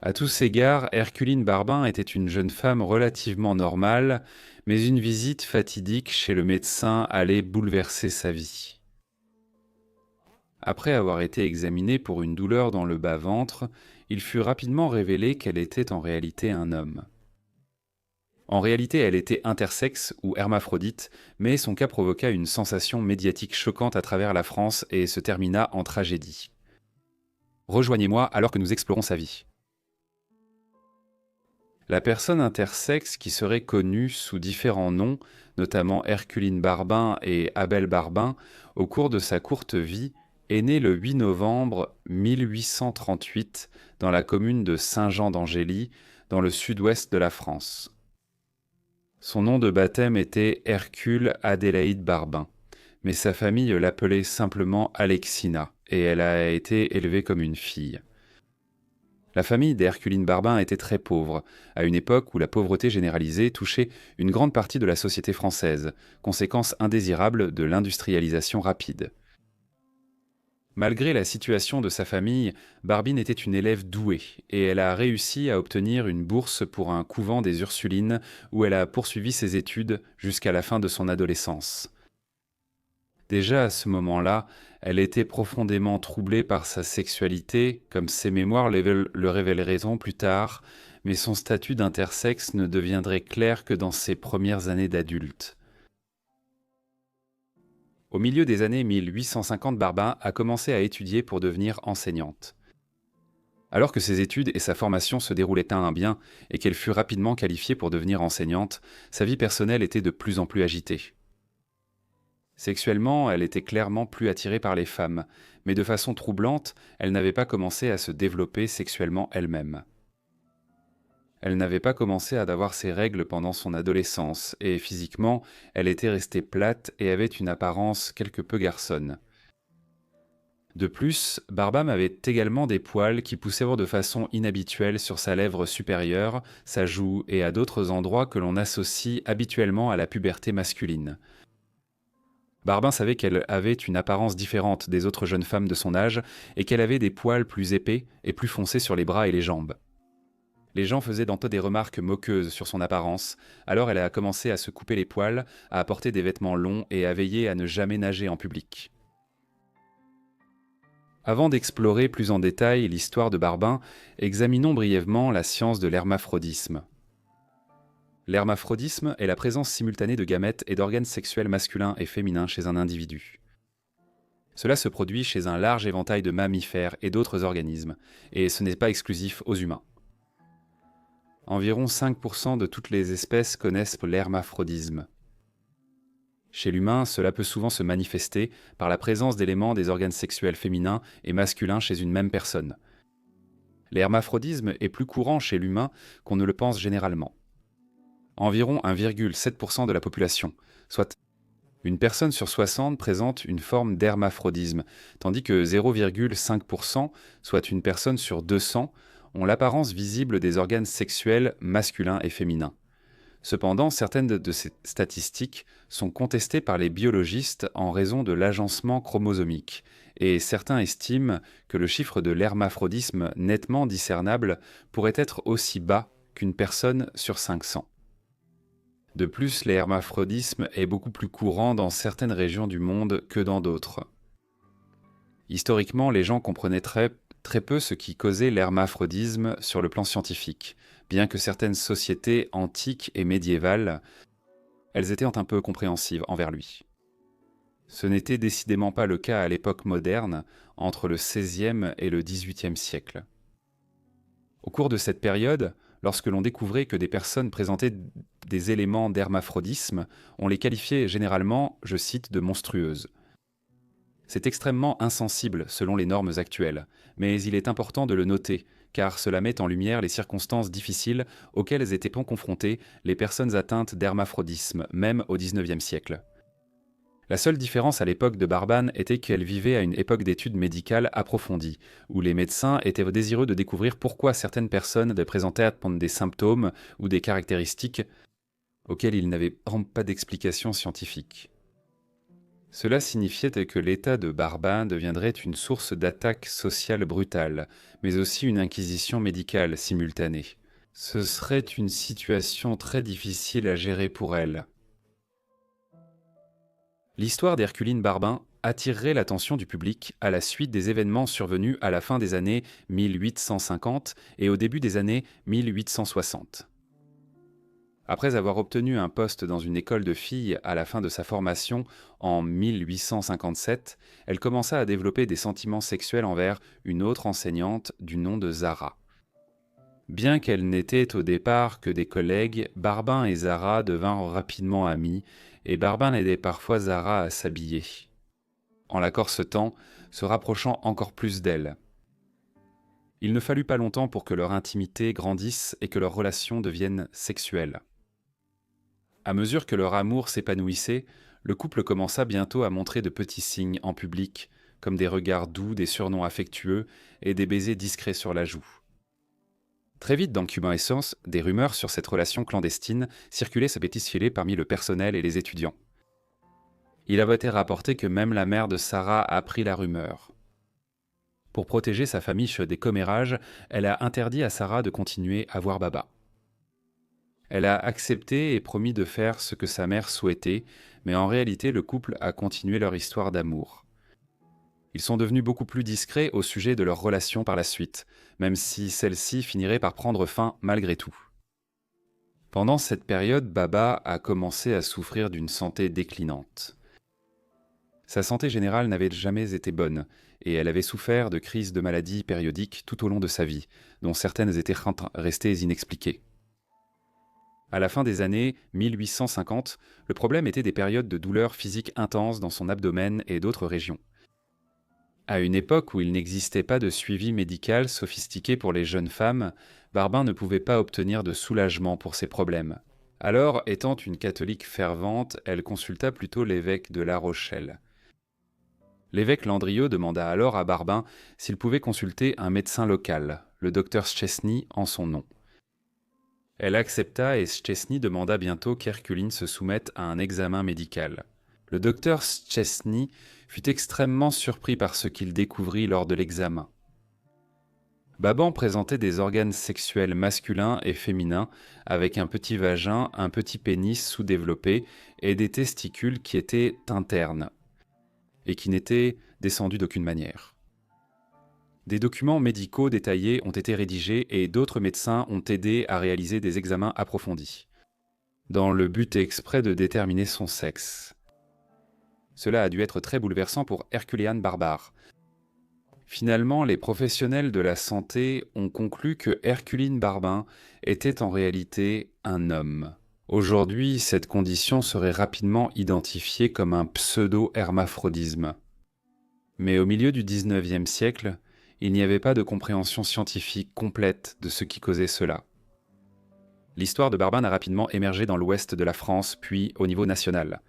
À tous égards, Herculine Barbin était une jeune femme relativement normale, mais une visite fatidique chez le médecin allait bouleverser sa vie. Après avoir été examinée pour une douleur dans le bas-ventre, il fut rapidement révélé qu'elle était en réalité un homme. En réalité, elle était intersexe ou hermaphrodite, mais son cas provoqua une sensation médiatique choquante à travers la France et se termina en tragédie. Rejoignez-moi alors que nous explorons sa vie. La personne intersexe qui serait connue sous différents noms, notamment Herculine Barbin et Abel Barbin, au cours de sa courte vie, est née le 8 novembre 1838 dans la commune de Saint-Jean-d'Angély, dans le sud-ouest de la France. Son nom de baptême était Hercule Adélaïde Barbin, mais sa famille l'appelait simplement Alexina, et elle a été élevée comme une fille. La famille d'Herculine Barbin était très pauvre, à une époque où la pauvreté généralisée touchait une grande partie de la société française, conséquence indésirable de l'industrialisation rapide. Malgré la situation de sa famille, Barbine était une élève douée, et elle a réussi à obtenir une bourse pour un couvent des Ursulines où elle a poursuivi ses études jusqu'à la fin de son adolescence. Déjà à ce moment-là, elle était profondément troublée par sa sexualité, comme ses mémoires le révéleront plus tard, mais son statut d'intersexe ne deviendrait clair que dans ses premières années d'adulte. Au milieu des années 1850, Barbin a commencé à étudier pour devenir enseignante. Alors que ses études et sa formation se déroulaient à un bien et qu'elle fut rapidement qualifiée pour devenir enseignante, sa vie personnelle était de plus en plus agitée. Sexuellement, elle était clairement plus attirée par les femmes, mais de façon troublante, elle n'avait pas commencé à se développer sexuellement elle-même. Elle n'avait pas commencé à avoir ses règles pendant son adolescence, et physiquement, elle était restée plate et avait une apparence quelque peu garçonne. De plus, Barbam avait également des poils qui poussaient de façon inhabituelle sur sa lèvre supérieure, sa joue et à d'autres endroits que l'on associe habituellement à la puberté masculine. Barbin savait qu'elle avait une apparence différente des autres jeunes femmes de son âge et qu'elle avait des poils plus épais et plus foncés sur les bras et les jambes. Les gens faisaient d'antan des remarques moqueuses sur son apparence, alors elle a commencé à se couper les poils, à porter des vêtements longs et à veiller à ne jamais nager en public. Avant d'explorer plus en détail l'histoire de Barbin, examinons brièvement la science de l'hermaphrodisme. L'hermaphrodisme est la présence simultanée de gamètes et d'organes sexuels masculins et féminins chez un individu. Cela se produit chez un large éventail de mammifères et d'autres organismes, et ce n'est pas exclusif aux humains. Environ 5% de toutes les espèces connaissent l'hermaphrodisme. Chez l'humain, cela peut souvent se manifester par la présence d'éléments des organes sexuels féminins et masculins chez une même personne. L'hermaphrodisme est plus courant chez l'humain qu'on ne le pense généralement. Environ 1,7% de la population, soit une personne sur 60 présente une forme d'hermaphrodisme, tandis que 0,5%, soit une personne sur 200, ont l'apparence visible des organes sexuels masculins et féminins. Cependant, certaines de ces statistiques sont contestées par les biologistes en raison de l'agencement chromosomique, et certains estiment que le chiffre de l'hermaphrodisme nettement discernable pourrait être aussi bas qu'une personne sur 500. De plus, l'hermaphrodisme est beaucoup plus courant dans certaines régions du monde que dans d'autres. Historiquement, les gens comprenaient très peu ce qui causait l'hermaphrodisme sur le plan scientifique, bien que certaines sociétés antiques et médiévales, elles étaient un peu compréhensives envers lui. Ce n'était décidément pas le cas à l'époque moderne, entre le XVIe et le XVIIIe siècle. Au cours de cette période, lorsque l'on découvrait que des personnes présentaient des éléments d'hermaphrodisme, on les qualifiait généralement, je cite, de monstrueuses. C'est extrêmement insensible selon les normes actuelles, mais il est important de le noter, car cela met en lumière les circonstances difficiles auxquelles étaient confrontées les personnes atteintes d'hermaphrodisme, même au XIXe siècle. La seule différence à l'époque de Barbane était qu'elle vivait à une époque d'études médicales approfondies, où les médecins étaient désireux de découvrir pourquoi certaines personnes présentaient des symptômes ou des caractéristiques auxquelles ils n'avaient pas d'explication scientifique. Cela signifiait que l'état de Barbin deviendrait une source d'attaques sociales brutales, mais aussi une inquisition médicale simultanée. Ce serait une situation très difficile à gérer pour elle. L'histoire d'Herculine Barbin attirerait l'attention du public à la suite des événements survenus à la fin des années 1850 et au début des années 1860. Après avoir obtenu un poste dans une école de filles à la fin de sa formation en 1857, elle commença à développer des sentiments sexuels envers une autre enseignante du nom de Zara. Bien qu'elles n'étaient au départ que des collègues, Barbin et Zara devinrent rapidement amis, et Barbin aidait parfois Zara à s'habiller, en la corsetant, se rapprochant encore plus d'elle. Il ne fallut pas longtemps pour que leur intimité grandisse et que leur relation devienne sexuelle. À mesure que leur amour s'épanouissait, le couple commença bientôt à montrer de petits signes en public, comme des regards doux, des surnoms affectueux et des baisers discrets sur la joue. Très vite dans Cuban Essence, des rumeurs sur cette relation clandestine circulaient se filer parmi le personnel et les étudiants. Il avait été rapporté que même la mère de Sarah apprit la rumeur. Pour protéger sa famille des commérages, elle a interdit à Sarah de continuer à voir Baba. Elle a accepté et promis de faire ce que sa mère souhaitait, mais en réalité le couple a continué leur histoire d'amour. Ils sont devenus beaucoup plus discrets au sujet de leur relation par la suite, même si celle-ci finirait par prendre fin malgré tout. Pendant cette période, Baba a commencé à souffrir d'une santé déclinante. Sa santé générale n'avait jamais été bonne, et elle avait souffert de crises de maladies périodiques tout au long de sa vie, dont certaines étaient restées inexpliquées. À la fin des années 1850, le problème était des périodes de douleurs physiques intenses dans son abdomen et d'autres régions. À une époque où il n'existait pas de suivi médical sophistiqué pour les jeunes femmes, Barbin ne pouvait pas obtenir de soulagement pour ses problèmes. Alors, étant une catholique fervente, elle consulta plutôt l'évêque de La Rochelle. L'évêque Landrieux demanda alors à Barbin s'il pouvait consulter un médecin local, le docteur Szczesny, en son nom. Elle accepta et Szczesny demanda bientôt qu'Herculine se soumette à un examen médical. Le docteur Szczesny fut extrêmement surpris par ce qu'il découvrit lors de l'examen. Baban présentait des organes sexuels masculins et féminins avec un petit vagin, un petit pénis sous-développé et des testicules qui étaient internes et qui n'étaient descendus d'aucune manière. Des documents médicaux détaillés ont été rédigés et d'autres médecins ont aidé à réaliser des examens approfondis, dans le but exprès de déterminer son sexe. Cela a dû être très bouleversant pour Herculean Barbare. Finalement, les professionnels de la santé ont conclu que Herculine Barbin était en réalité un homme. Aujourd'hui, cette condition serait rapidement identifiée comme un pseudo-hermaphrodisme. Mais au milieu du XIXe siècle, il n'y avait pas de compréhension scientifique complète de ce qui causait cela. L'histoire de Barbin a rapidement émergé dans l'ouest de la France, puis au niveau national.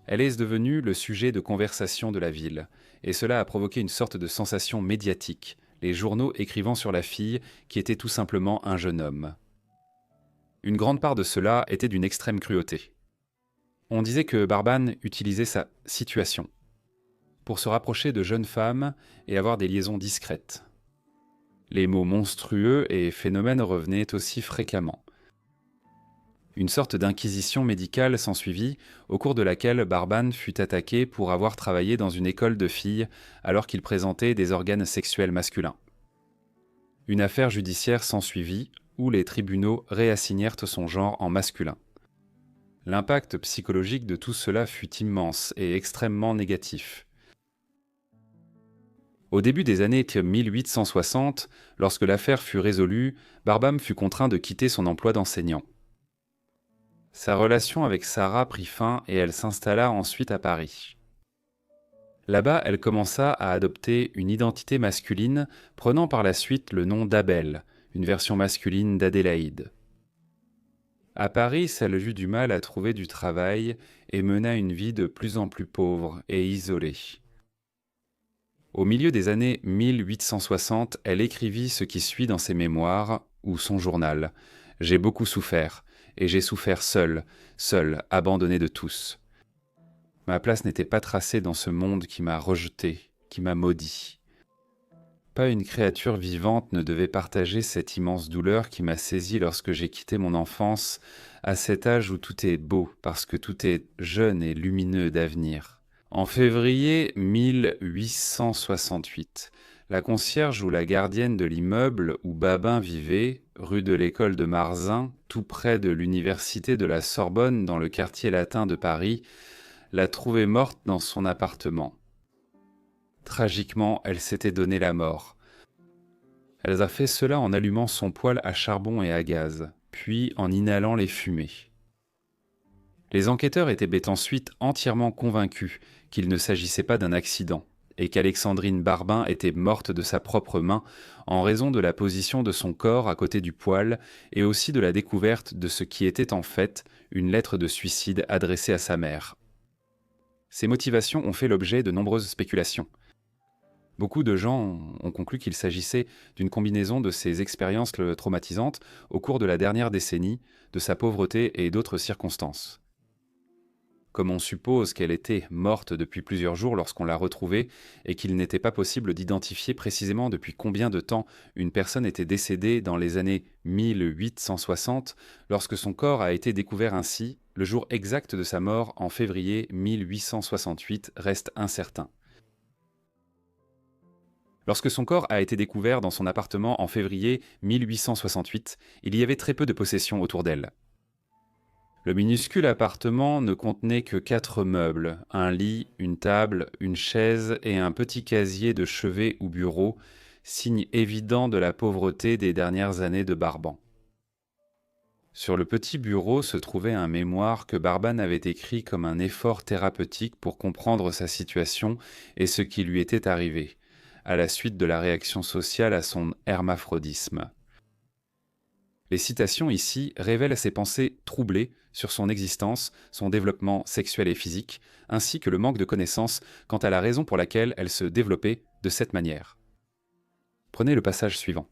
Elle est devenue le sujet de conversation de la ville, et cela a provoqué une sorte de sensation médiatique, les journaux écrivant sur la fille qui était tout simplement un jeune homme. Une grande part de cela était d'une extrême cruauté. On disait que Barbin utilisait sa situation pour se rapprocher de jeunes femmes et avoir des liaisons discrètes. Les mots monstrueux et phénomènes revenaient aussi fréquemment. Une sorte d'inquisition médicale s'ensuivit, au cours de laquelle Barbin fut attaqué pour avoir travaillé dans une école de filles alors qu'il présentait des organes sexuels masculins. Une affaire judiciaire s'ensuivit où les tribunaux réassignèrent son genre en masculin. L'impact psychologique de tout cela fut immense et extrêmement négatif. Au début des années 1860, lorsque l'affaire fut résolue, Barbin fut contraint de quitter son emploi d'enseignant. Sa relation avec Sarah prit fin et elle s'installa ensuite à Paris. Là-bas, elle commença à adopter une identité masculine, prenant par la suite le nom d'Abel, une version masculine d'Adélaïde. À Paris, elle eut du mal à trouver du travail et mena une vie de plus en plus pauvre et isolée. Au milieu des années 1860, elle écrivit ce qui suit dans ses mémoires ou son journal. « J'ai beaucoup souffert, et j'ai souffert seule, abandonnée de tous. Ma place n'était pas tracée dans ce monde qui m'a rejeté, qui m'a maudit. Pas une créature vivante ne devait partager cette immense douleur qui m'a saisi lorsque j'ai quitté mon enfance, à cet âge où tout est beau, parce que tout est jeune et lumineux d'avenir. En février 1868, la concierge ou la gardienne de l'immeuble où Babin vivait, rue de l'École de Marzun, tout près de l'université de la Sorbonne dans le quartier latin de Paris, l'a trouvée morte dans son appartement. Tragiquement, elle s'était donné la mort. Elle a fait cela en allumant son poêle à charbon et à gaz, puis en inhalant les fumées. Les enquêteurs étaient ensuite entièrement convaincus qu'il ne s'agissait pas d'un accident et qu'Alexandrine Barbin était morte de sa propre main en raison de la position de son corps à côté du poêle et aussi de la découverte de ce qui était en fait une lettre de suicide adressée à sa mère. Ces motivations ont fait l'objet de nombreuses spéculations. Beaucoup de gens ont conclu qu'il s'agissait d'une combinaison de ces expériences traumatisantes au cours de la dernière décennie, de sa pauvreté et d'autres circonstances. Comme on suppose qu'elle était morte depuis plusieurs jours lorsqu'on l'a retrouvée et qu'il n'était pas possible d'identifier précisément depuis combien de temps une personne était décédée dans les années 1860, lorsque son corps a été découvert ainsi, le jour exact de sa mort en février 1868 reste incertain. Lorsque son corps a été découvert dans son appartement en février 1868, il y avait très peu de possessions autour d'elle. Le minuscule appartement ne contenait que 4 meubles, un lit, une table, une chaise et un petit casier de chevet ou bureau, signe évident de la pauvreté des dernières années de Barban. Sur le petit bureau se trouvait un mémoire que Barban avait écrit comme un effort thérapeutique pour comprendre sa situation et ce qui lui était arrivé, à la suite de la réaction sociale à son hermaphrodisme. Les citations ici révèlent ses pensées troublées sur son existence, son développement sexuel et physique, ainsi que le manque de connaissances quant à la raison pour laquelle elle se développait de cette manière. Prenez le passage suivant.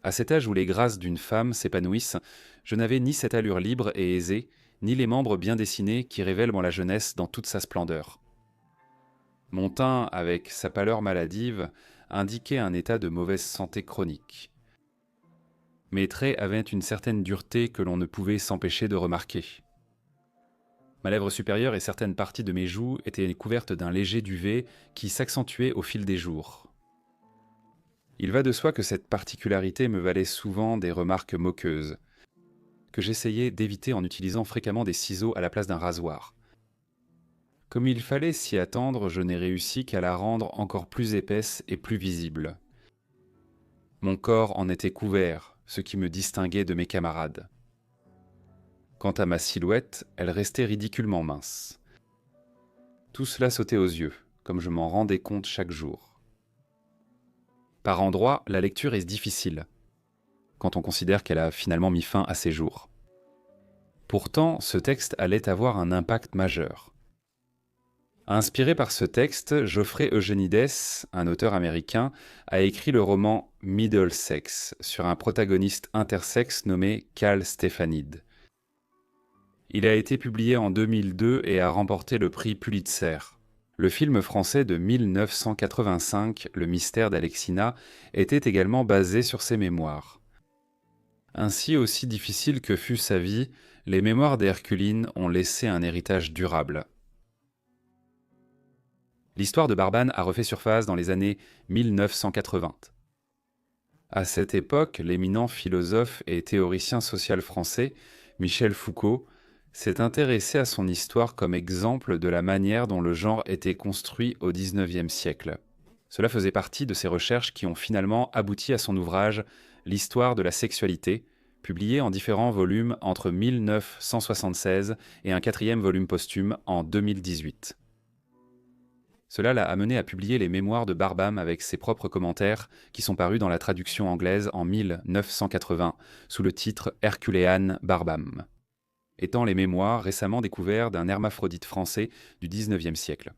À cet âge où les grâces d'une femme s'épanouissent, je n'avais ni cette allure libre et aisée, ni les membres bien dessinés qui révèlent la jeunesse dans toute sa splendeur. Mon teint, avec sa pâleur maladive, indiquait un état de mauvaise santé chronique. Mes traits avaient une certaine dureté que l'on ne pouvait s'empêcher de remarquer. Ma lèvre supérieure et certaines parties de mes joues étaient couvertes d'un léger duvet qui s'accentuait au fil des jours. Il va de soi que cette particularité me valait souvent des remarques moqueuses, que j'essayais d'éviter en utilisant fréquemment des ciseaux à la place d'un rasoir. Comme il fallait s'y attendre, je n'ai réussi qu'à la rendre encore plus épaisse et plus visible. Mon corps en était couvert, ce qui me distinguait de mes camarades. Quant à ma silhouette, elle restait ridiculement mince. Tout cela sautait aux yeux, comme je m'en rendais compte chaque jour. Par endroits, la lecture est difficile, quand on considère qu'elle a finalement mis fin à ses jours. Pourtant, ce texte allait avoir un impact majeur. Inspiré par ce texte, Geoffrey Eugenides, un auteur américain, a écrit le roman Middlesex sur un protagoniste intersexe nommé Cal Stephanide. Il a été publié en 2002 et a remporté le prix Pulitzer. Le film français de 1985, Le mystère d'Alexina, était également basé sur ses mémoires. Ainsi, aussi difficile que fût sa vie, les mémoires d'Herculine ont laissé un héritage durable. L'histoire de Barban a refait surface dans les années 1980. À cette époque, l'éminent philosophe et théoricien social français, Michel Foucault, s'est intéressé à son histoire comme exemple de la manière dont le genre était construit au XIXe siècle. Cela faisait partie de ses recherches qui ont finalement abouti à son ouvrage « L'histoire de la sexualité », publié en différents volumes entre 1976 et un 4e volume posthume en 2018. Cela l'a amené à publier les mémoires de Barban avec ses propres commentaires qui sont parus dans la traduction anglaise en 1980 sous le titre Herculean Barbam, étant les mémoires récemment découverts d'un hermaphrodite français du XIXe siècle.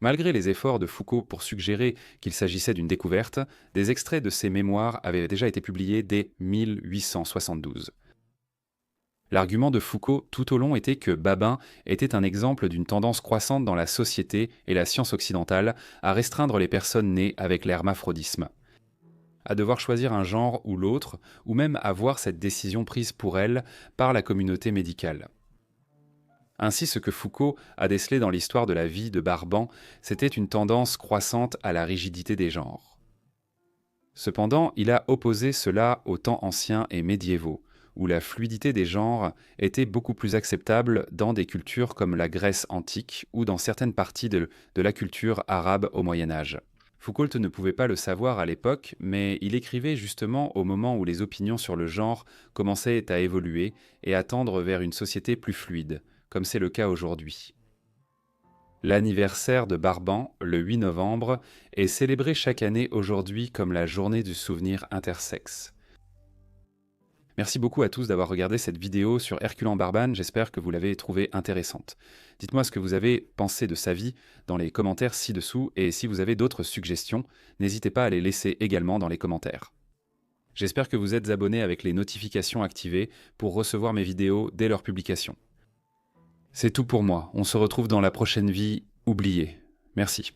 Malgré les efforts de Foucault pour suggérer qu'il s'agissait d'une découverte, des extraits de ces mémoires avaient déjà été publiés dès 1872. L'argument de Foucault tout au long était que Babin était un exemple d'une tendance croissante dans la société et la science occidentale à restreindre les personnes nées avec l'hermaphrodisme, à devoir choisir un genre ou l'autre, ou même à voir cette décision prise pour elles par la communauté médicale. Ainsi, ce que Foucault a décelé dans l'histoire de la vie de Barban, c'était une tendance croissante à la rigidité des genres. Cependant, il a opposé cela aux temps anciens et médiévaux, où la fluidité des genres était beaucoup plus acceptable dans des cultures comme la Grèce antique ou dans certaines parties de la culture arabe au Moyen Âge. Foucault ne pouvait pas le savoir à l'époque, mais il écrivait justement au moment où les opinions sur le genre commençaient à évoluer et à tendre vers une société plus fluide, comme c'est le cas aujourd'hui. L'anniversaire de Barban, le 8 novembre, est célébré chaque année aujourd'hui comme la journée du souvenir intersexe. Merci beaucoup à tous d'avoir regardé cette vidéo sur Herculan Barban, j'espère que vous l'avez trouvée intéressante. Dites-moi ce que vous avez pensé de sa vie dans les commentaires ci-dessous, et si vous avez d'autres suggestions, n'hésitez pas à les laisser également dans les commentaires. J'espère que vous êtes abonnés avec les notifications activées pour recevoir mes vidéos dès leur publication. C'est tout pour moi, on se retrouve dans la prochaine vie oubliée. Merci.